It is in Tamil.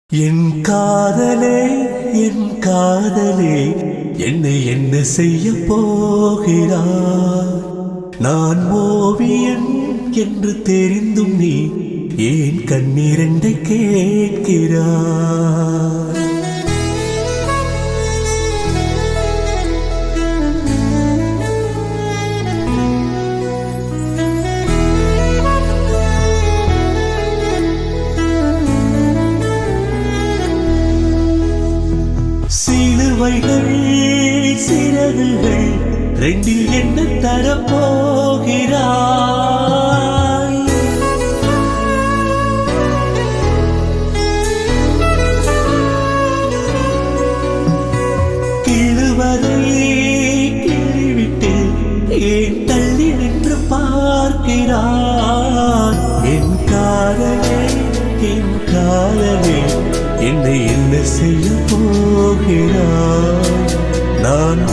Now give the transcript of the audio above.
என் காதலே என் காதலே என்னை என்ன செய்ய போகிறாய்? நான் ஓவியன் என்று தெரிந்தும் நீ ஏன் கண்ணீரண்டை கேட்கிறாய்? சிலுவைகள் சிறகுகள் ரெண்டில் என்ன தரப்போகிறாய்? கிழுவதை கிழிவிட்டு ஏன் தள்ளி நின்று பார்க்கிறாய்? என் காதலே என் காதலே என்னை என்ன செய்ய போகிறாய்? நான்